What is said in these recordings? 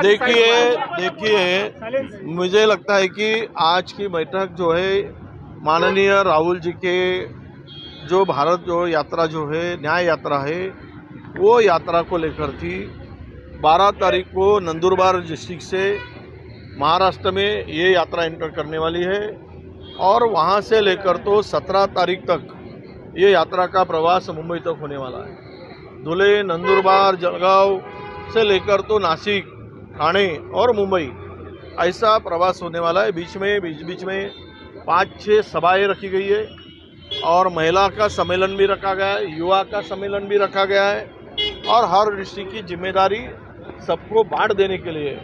देखिए मुझे लगता है कि आज की बैठक जो है माननीय राहुल जी के जो भारत जो यात्रा जो है न्याय यात्रा है वो यात्रा को लेकर थी। 12 तारीख को नंदुरबार डिस्ट्रिक्ट से महाराष्ट्र में ये यात्रा एंटर करने वाली है और वहाँ से लेकर तो 17 तारीख तक ये यात्रा का प्रवास मुंबई तक होने वाला है। धुले, नंदुरबार, जलगांव से लेकर तो नासिक, ठाणे और मुंबई ऐसा प्रवास होने वाला है। बीच में 5-6 सभाएं रखी गई है और महिला का सम्मेलन भी रखा गया है, युवा का सम्मेलन भी रखा गया है और हर डिस्ट्रिक्ट की जिम्मेदारी सबको बांट देने के लिए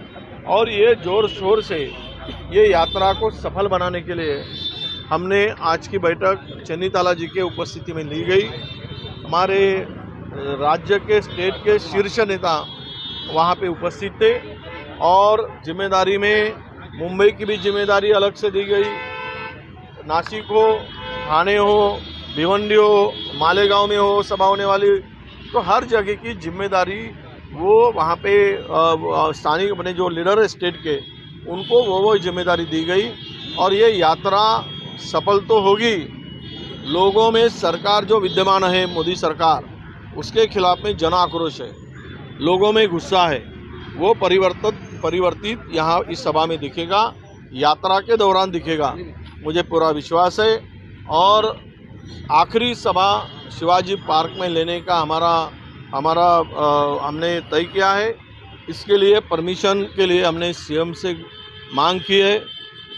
और ये जोर शोर से ये यात्रा को सफल बनाने के लिए हमने आज की बैठक चन्नीताला जी के उपस्थिति में ली गई। हमारे राज्य के स्टेट के शीर्ष नेता वहाँ पे उपस्थित थे और जिम्मेदारी में मुंबई की भी जिम्मेदारी अलग से दी गई। नासिक हो, ठाणे हो, भिवंडी हो, मालेगांव में हो सभा होने वाली, तो हर जगह की जिम्मेदारी वो वहाँ पे स्थानीय अपने जो लीडर है स्टेट के उनको वो जिम्मेदारी दी गई और ये यात्रा सफल तो होगी। लोगों में सरकार जो विद्यमान है मोदी सरकार उसके खिलाफ में जन आक्रोश है, लोगों में गुस्सा है, वो परिवर्तित यहाँ इस सभा में दिखेगा, यात्रा के दौरान दिखेगा, मुझे पूरा विश्वास है। और आखिरी सभा शिवाजी पार्क में लेने का हमने तय किया है। इसके लिए परमिशन के लिए हमने सीएम से मांग की है,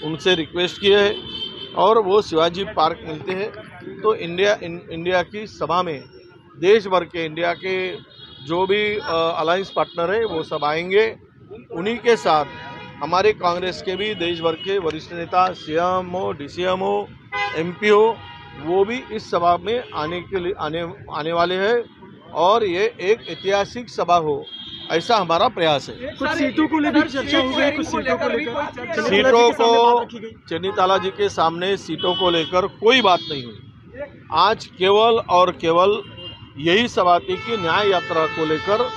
उनसे रिक्वेस्ट की है और वो शिवाजी पार्क मिलते हैं तो इंडिया की सभा में देश भर के इंडिया के जो भी अलायंस पार्टनर है वो सब आएंगे। उन्हीं के साथ हमारे कांग्रेस के भी देश भर के वरिष्ठ नेता सीएम हो, डीसीएम हो, एमपी हो, वो भी इस सभा में आने वाले हैं और ये एक ऐतिहासिक सभा हो ऐसा हमारा प्रयास है। कुछ सीटों को लेकर चर्चा हो गई, कुछ सीटों को चन्नीताला जी के सामने सीटों को लेकर कोई बात नहीं हुई। आज केवल और केवल यही सभा थी कि न्याय यात्रा को लेकर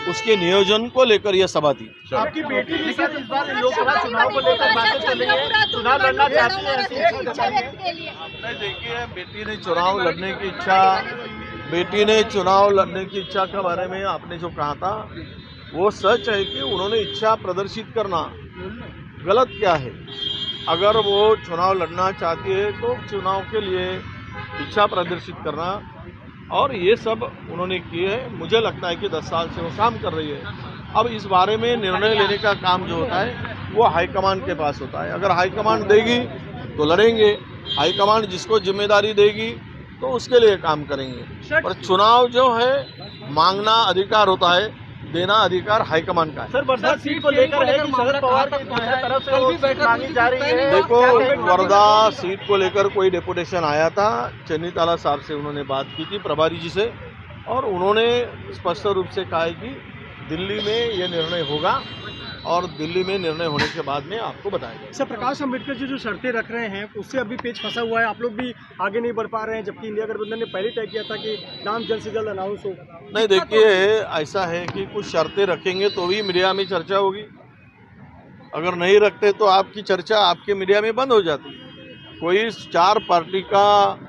उसके नियोजन को लेकर यह सभा थी। आपकी बेटी के साथ इस बार लोकसभा चुनाव को लेकर बातें चल रही है, चुनाव लड़ना चाहती है। देखिए बेटी ने चुनाव लड़ने की इच्छा के बारे में आपने जो कहा था वो सच है कि उन्होंने इच्छा प्रदर्शित करना गलत क्या है। अगर वो चुनाव लड़ना चाहती है तो चुनाव के लिए इच्छा प्रदर्शित करना और ये सब उन्होंने किए है। मुझे लगता है कि 10 साल से वो काम कर रही है। अब इस बारे में निर्णय लेने का काम जो होता है वो हाईकमान के पास होता है। अगर हाईकमान देगी तो लड़ेंगे, हाईकमान जिसको जिम्मेदारी देगी तो उसके लिए काम करेंगे। पर चुनाव जो है मांगना अधिकार होता है, देना अधिकार हाईकमान का है। सर, वर्धा सीट को लेकर है कि शरद पवार की तरफ से भी बैठक मांगी जा रही है। देखो, वर्धा सीट को लेकर कोई डेपुटेशन आया था, चन्नीताला साहब से उन्होंने बात की थी प्रभारी जी से और उन्होंने स्पष्ट रूप से कहा है कि दिल्ली में ये निर्णय होगा और दिल्ली में निर्णय होने के बाद में आपको बताएंगे। सर, प्रकाश अंबेडकर जी जो शर्तें रख रहे हैं उससे अभी पेच फंसा हुआ है, आप लोग भी आगे नहीं बढ़ पा रहे हैं, जबकि इंडिया गठबंधन ने पहले तय किया था कि नाम जल्द से जल्द अनाउंस हो। नहीं, देखिए ऐसा है कि कुछ शर्तें रखेंगे तो भी मीडिया में चर्चा होगी, अगर नहीं रखते तो आपकी चर्चा आपके मीडिया में बंद हो जाती। कोई 4 पार्टी का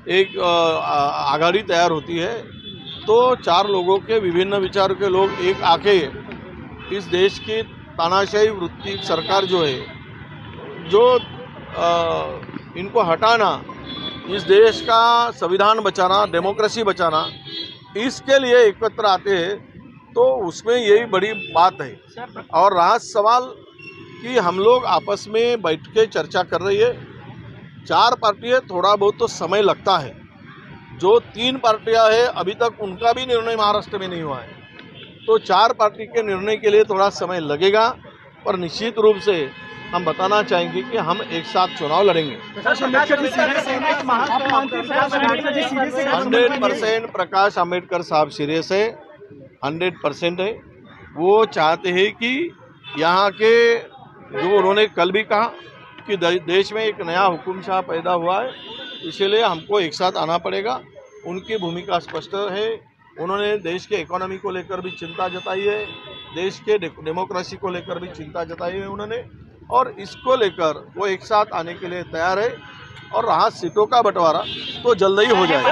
एक आघाड़ी तैयार होती है तो 4 लोगों के विभिन्न विचारों के लोग एक आके इस देश की तानाशाही वृत्ति सरकार जो है जो इनको हटाना, इस देश का संविधान बचाना, डेमोक्रेसी बचाना, इसके लिए एकत्र आते हैं तो उसमें यही बड़ी बात है। और रहा सवाल कि हम लोग आपस में बैठ के चर्चा कर रही है, 4 पार्टियां थोड़ा बहुत तो समय लगता है, जो 3 पार्टियां हैं अभी तक उनका भी निर्णय महाराष्ट्र में नहीं हुआ है, तो 4 पार्टी के निर्णय के लिए थोड़ा समय लगेगा। पर निश्चित रूप से हम बताना चाहेंगे कि हम एक साथ चुनाव लड़ेंगे। 100% प्रकाश आंबेडकर साहब सीरियस है, 100% है। वो चाहते हैं कि यहाँ के जो उन्होंने कल भी कहा कि देश में एक नया हुकुमशाह पैदा हुआ है, इसलिए हमको एक साथ आना पड़ेगा। उनकी भूमिका स्पष्ट है, उन्होंने देश के इकोनॉमी को लेकर भी चिंता जताई है, देश के डेमोक्रेसी को लेकर भी चिंता जताई है उन्होंने, और इसको लेकर वो एक साथ आने के लिए तैयार है। और रहा सीटों का बंटवारा तो जल्द ही हो जाएगा।